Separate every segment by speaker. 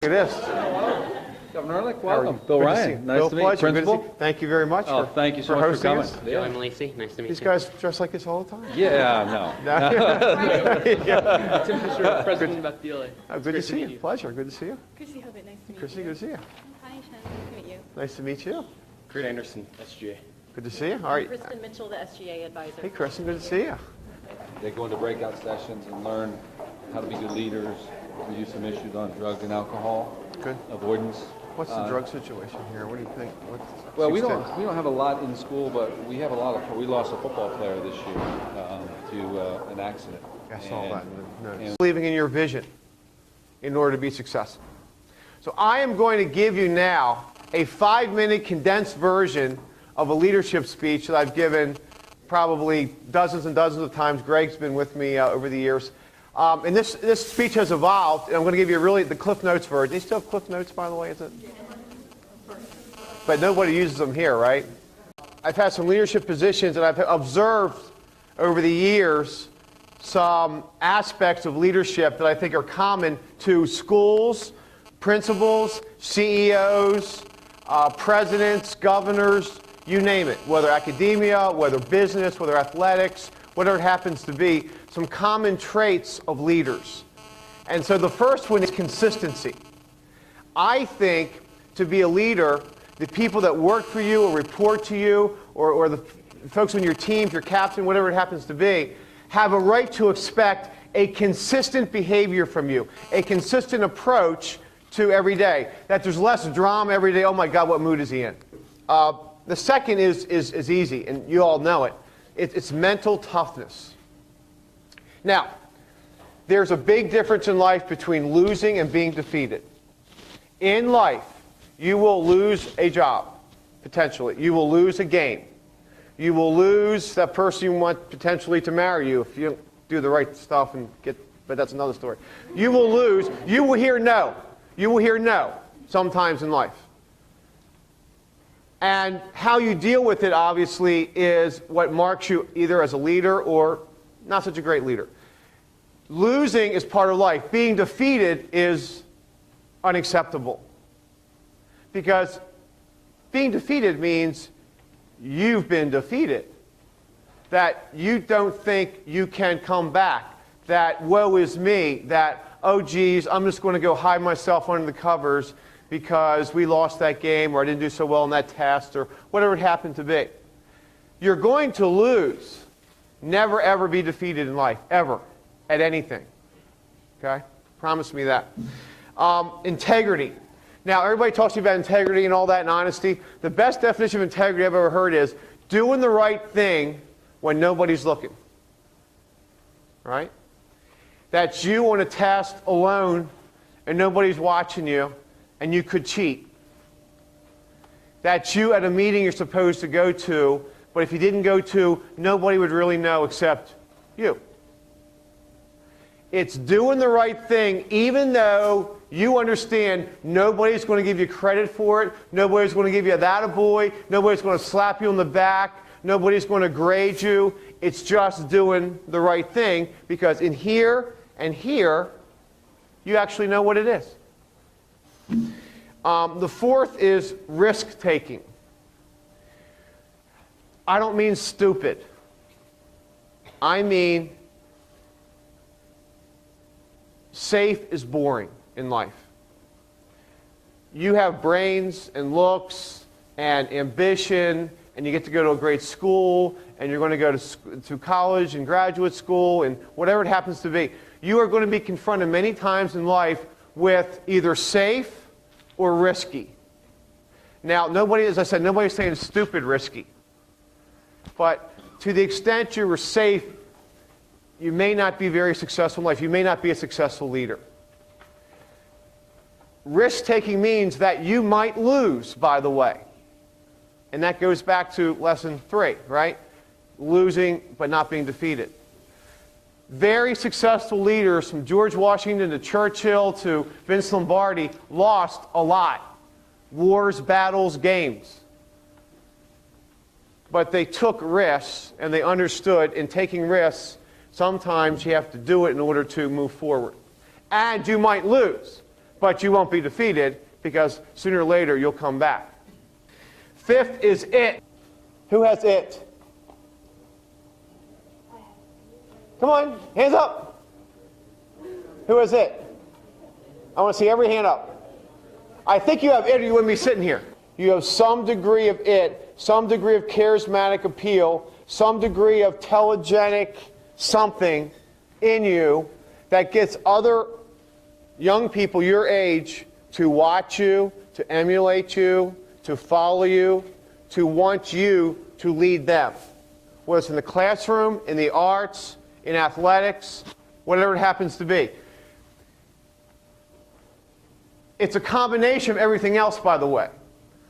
Speaker 1: It is.
Speaker 2: Governor Ehrlich, welcome. Bill Ryan, nice to meet you. Principal.
Speaker 1: Thank you very much
Speaker 2: Thank you so much for coming.
Speaker 3: Joe, I'm Lacey. Nice to meet you.
Speaker 1: These guys dress like this all the time?
Speaker 2: Yeah, no.
Speaker 4: Tim Fisher, President of Ehrlich.
Speaker 1: Good to see you. Pleasure. Good to see you.
Speaker 5: Good to see you. Nice to meet you.
Speaker 1: Chrissy, good to see you.
Speaker 5: Hi, Shen. Nice to meet you.
Speaker 1: Nice to meet you.
Speaker 3: Kurt Anderson, SGA.
Speaker 1: Good to see you. All right.
Speaker 5: Kristen Mitchell, the SGA advisor.
Speaker 1: Hey, Kristen, good to see you.
Speaker 2: They go into breakout sessions and learn how to be good leaders, review some issues on drugs and alcohol.
Speaker 1: Good.
Speaker 2: Avoidance.
Speaker 1: What's the drug situation here? What do you think?
Speaker 2: Well, we don't have a lot in school, but we have a lot of. We lost a football player this year to an accident.
Speaker 1: I saw that. No. Believing in your vision in order to be successful. So I am going to give you now a 5-minute condensed version of a leadership speech that I've given probably dozens and dozens of times. Greg's been with me over the years. And this speech has evolved, and I'm going to give you really the Cliff Notes version. They still have Cliff Notes, by the way, is it? But nobody uses them here, right? I've had some leadership positions, and I've observed over the years some aspects of leadership that I think are common to schools, principals, CEOs, presidents, governors, you name it, whether academia, whether business, whether athletics, whatever it happens to be, some common traits of leaders. And so the first one is consistency. I think to be a leader, the people that work for you or report to you, or the folks on your team, your captain, whatever it happens to be, have a right to expect a consistent behavior from you, a consistent approach to every day, that there's less drama every day. Oh my God, what mood is he in? The second is easy, and you all know it. It's mental toughness. Now, there's a big difference in life between losing and being defeated. In life, you will lose a job, potentially. You will lose a game. You will lose that person you want potentially to marry you if you don't do the right stuff and but that's another story. You will lose. You will hear no. You will hear no sometimes in life. And how you deal with it, obviously, is what marks you either as a leader or not such a great leader. Losing is part of life. Being defeated is unacceptable. Because being defeated means you've been defeated. That you don't think you can come back. That woe is me. That, oh geez, I'm just going to go hide myself under the covers because we lost that game, or I didn't do so well in that test, or whatever it happened to be. You're going to lose. Never, ever be defeated in life, ever, at anything. Okay? Promise me that. Integrity. Now, everybody talks to you about integrity and all that and honesty. The best definition of integrity I've ever heard is doing the right thing when nobody's looking. Right? That's you on a task alone and nobody's watching you, and you could cheat. That's you at a meeting you're supposed to go to, but if you didn't go to, nobody would really know except you. It's doing the right thing even though you understand nobody's going to give you credit for it, nobody's going to give you that attaboy, nobody's going to slap you on the back, nobody's going to grade you. It's just doing the right thing because in here and here, you actually know what it is. The fourth is risk-taking. I don't mean stupid. I mean safe is boring in life. You have brains and looks and ambition, and you get to go to a great school, and you're going to go to college and graduate school and whatever it happens to be. You are going to be confronted many times in life with either safe or risky. Now, nobody, as I said, nobody's saying stupid risky. But to the extent you were safe, you may not be very successful in life. You may not be a successful leader. Risk-taking means that you might lose, by the way. And that goes back to lesson 3, right? Losing but not being defeated. Very successful leaders, from George Washington to Churchill to Vince Lombardi, lost a lot. Wars, battles, games. But they took risks, and they understood in taking risks, sometimes you have to do it in order to move forward. And you might lose. But you won't be defeated because sooner or later you'll come back. Fifth is it. Who has it? Come on, hands up. Who has it? I want to see every hand up. I think you have it or you wouldn't be sitting here. You have some degree of it, some degree of charismatic appeal, some degree of telegenic something in you that gets other young people your age to watch you, to emulate you, to follow you, to want you to lead them. Whether it's in the classroom, in the arts, in athletics, whatever it happens to be. It's a combination of everything else, by the way,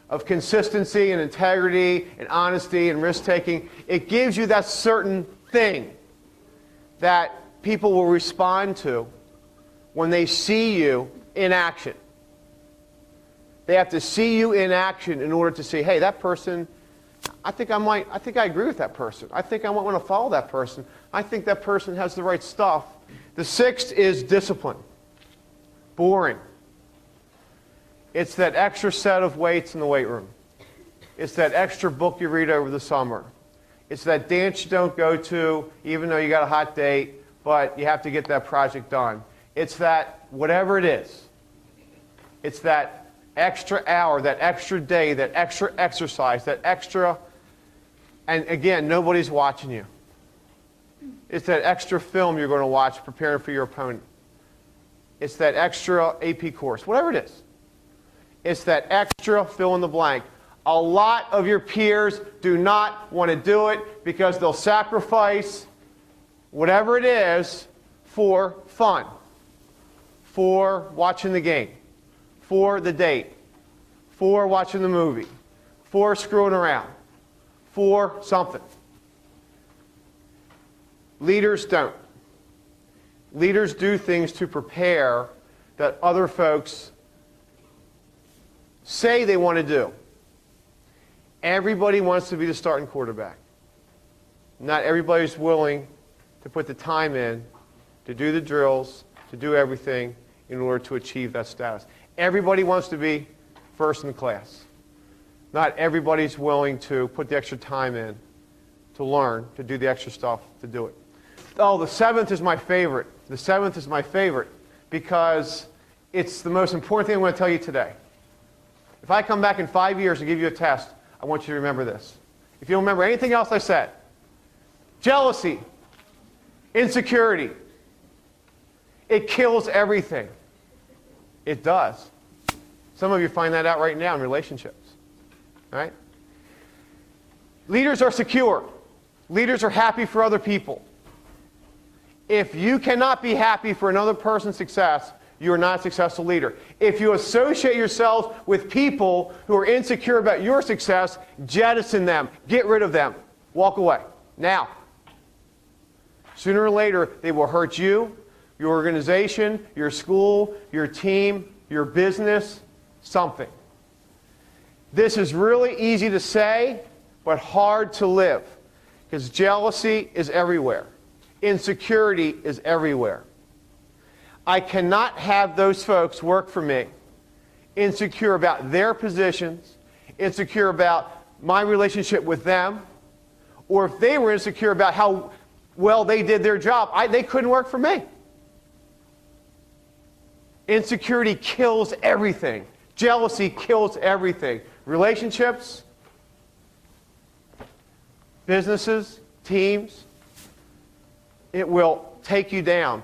Speaker 1: of consistency and integrity and honesty and risk-taking. It gives you that certain thing that people will respond to when they see you in action. They have to see you in action in order to say, hey, that person, I think I agree with that person. I think I might want to follow that person. I think that person has the right stuff. The sixth is discipline. Boring. It's that extra set of weights in the weight room. It's that extra book you read over the summer. It's that dance you don't go to, even though you got a hot date, but you have to get that project done. It's that whatever it is. It's that extra hour, that extra day, that extra exercise, that extra, and again, nobody's watching you. It's that extra film you're going to watch preparing for your opponent. It's that extra AP course, whatever it is. It's that extra fill in the blank. A lot of your peers do not want to do it because they'll sacrifice whatever it is for fun, for watching the game, for the date, for watching the movie, for screwing around, for something. Leaders don't. Leaders do things to prepare that other folks say they want to do. Everybody wants to be the starting quarterback. Not everybody's willing to put the time in to do the drills, to do everything in order to achieve that status. Everybody wants to be first in the class. Not everybody's willing to put the extra time in to learn, to do the extra stuff to do it. Oh, the seventh is my favorite. The seventh is my favorite because it's the most important thing I'm going to tell you today. If I come back in 5 years and give you a test, I want you to remember this. If you don't remember anything else I said, jealousy, insecurity, it kills everything. It does. Some of you find that out right now in relationships. All right? Leaders are secure. Leaders are happy for other people. If you cannot be happy for another person's success, you are not a successful leader. If you associate yourselves with people who are insecure about your success, jettison them. Get rid of them. Walk away. Now. Sooner or later, they will hurt you, your organization, your school, your team, your business, something. This is really easy to say, but hard to live. Because jealousy is everywhere. Insecurity is everywhere. I cannot have those folks work for me insecure about their positions, insecure about my relationship with them, or if they were insecure about how well they did their job, they couldn't work for me. Insecurity kills everything. Jealousy kills everything. Relationships, businesses, teams, it will take you down.